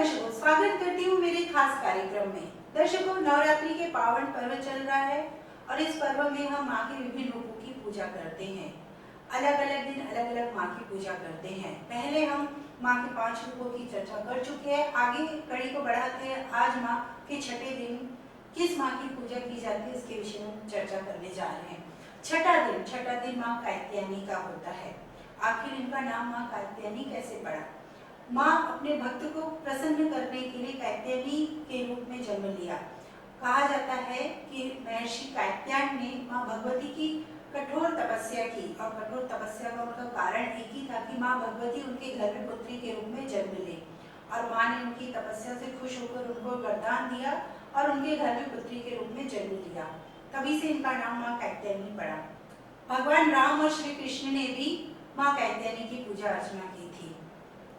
दर्शकों, स्वागत करती हूँ मेरे खास कार्यक्रम में। दर्शकों, नवरात्रि के पावन पर्व चल रहा है और इस पर्व में हम माँ के विभिन्न रूपों की पूजा करते हैं। अलग अलग दिन अलग अलग माँ की पूजा करते हैं। पहले हम माँ के 5 रूपों की चर्चा कर चुके हैं। आगे कड़ी को बढ़ाते हैं। आज माँ के छठे दिन किस माँ की पूजा की जाती है इसके विषय में चर्चा करने जा रहे हैं। छठा दिन माँ कात्यायनी का होता है। आखिर इनका नाम माँ कात्यायनी कैसे पड़ा? माँ अपने भक्त को प्रसन्न करने के लिए कात्यायनी के रूप में जन्म लिया। कहा जाता है कि महर्षि कात्यायन ने माँ भगवती की कठोर तपस्या की और कठोर तपस्या का उनका कारण एक ही था कि माँ भगवती उनके घर में पुत्री के रूप में जन्म ले, और माँ ने उनकी तपस्या से खुश होकर उनको वरदान दिया और उनके घर में पुत्री के रूप में जन्म लिया। तभी से इनका नाम माँ कात्यायनी पड़ा। भगवान राम और श्री कृष्ण ने भी माँ कात्यायनी की पूजा अर्चना की थी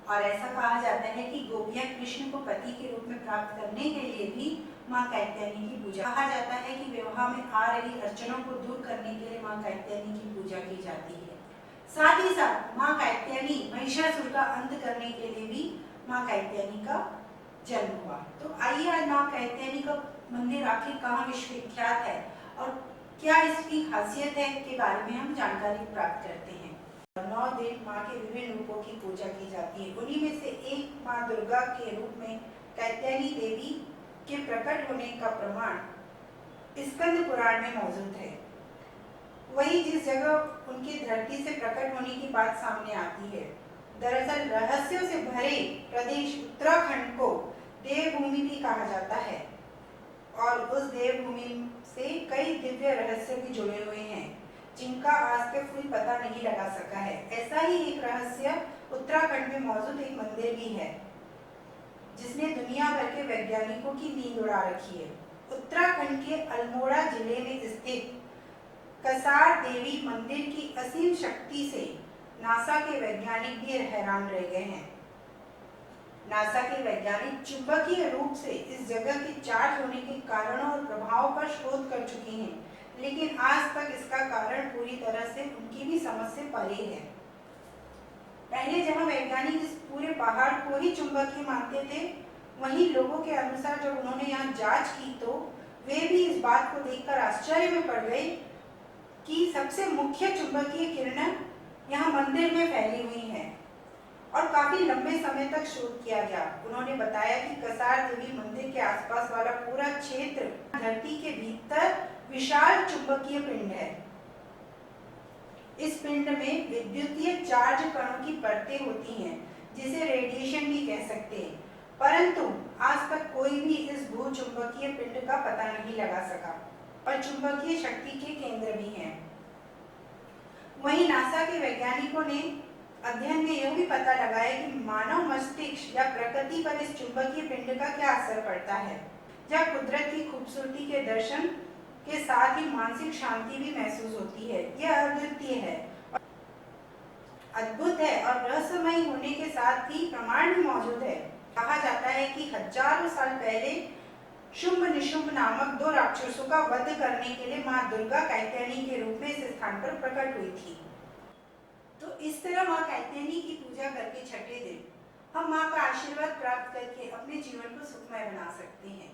और ऐसा कहा जाता है कि गोपियां कृष्ण को पति के रूप में प्राप्त करने के लिए भी माँ कात्यायनी की पूजा। कहा जाता है कि विवाह में आ रही अड़चनों को दूर करने के लिए माँ कात्यायनी की पूजा की जाती है। साथ ही साथ माँ कात्यायनी महिषासुर का अंत करने के लिए भी माँ कात्यायनी का जन्म हुआ। तो आइए आज माँ कात्यायनी का मंदिर आखिर कहाँ विश्वविख्यात है और क्या इसकी खासियत है के बारे में हम जानकारी प्राप्त करते हैं। 9 दिन माँ के विभिन्न रूपों की पूजा की जाती है। उन्हीं में से एक माँ दुर्गा के रूप में कात्यायनी देवी के प्रकट होने का प्रमाण स्कंद पुराण में मौजूद है। वही जिस जगह उनकी धरती से प्रकट होने की बात सामने आती है। दरअसल रहस्यों से भरे प्रदेश उत्तराखंड को देवभूमि भी कहा जाता है और उस देवभूमि से कई दिव्य रहस्य भी जुड़े हुए हैं जिनका आज तक कोई पता नहीं लगा सका है। ऐसा ही एक रहस्य उत्तराखंड में मौजूद एक मंदिर भी है जिसने दुनिया भर के वैज्ञानिकों की नींद उड़ा रखी है। उत्तराखंड के अल्मोड़ा जिले में स्थित कसार देवी मंदिर की असीम शक्ति से नासा के वैज्ञानिक भी हैरान रह गए हैं। नासा के वैज्ञानिक चुंबकीय रूप से इस जगह के चार्ज होने के कारणों और प्रभाव पर शोध कर चुके हैं, लेकिन आज तक इसका कारण पूरी तरह से उनकी भी समझ से परे है। पहले जहां वैज्ञानिक इस पूरे पहाड़ को ही चुंबकीय मानते थे, वहीं लोगों के अनुसार जब उन्होंने यहाँ जांच की तो वे भी इस बात को देखकर आश्चर्य में पड़ गए कि सबसे मुख्य चुंबकीय किरणें यहाँ मंदिर में फैली हुई हैं और काफी लंबे समय तक शोध किया गया। उन्होंने बताया कि कसार देवी मंदिर के आसपास वाला पूरा क्षेत्र धरती के भीतर विशाल चुंबकीय पिंड है। इस पिंड में विद्युतीय चार्ज कणों की परतें होती हैं, जिसे रेडिएशन भी कह सकते हैं, परंतु आज तक कोई भी इस भूचुंबकीय पिंड का पता नहीं लगा सका और चुंबकीय शक्ति के केंद्र भी हैं। वहीं नासा के वैज्ञानिकों ने अध्ययन में यह भी पता लगाया कि मानव मस्तिष्क या प्रकृति पर इस चुंबकीय पिंड का क्या असर पड़ता है, जहाँ कुदरत की खूबसूरती के दर्शन के साथ ही मानसिक शांति भी महसूस होती है। यह अद्वितीय है, अद्भुत है और रहस्यमयी होने के साथ ही प्रमाण भी मौजूद है। कहा जाता है कि हजारों साल पहले शुंभ निशुंभ नामक 2 राक्षसों का वध करने के लिए माँ दुर्गा कात्यायनी के रूप में इस स्थान पर प्रकट हुई थी। तो इस तरह माँ कात्यायनी की पूजा करके छठे दिन हम माँ का आशीर्वाद प्राप्त करके अपने जीवन को सुखमय बना सकते हैं।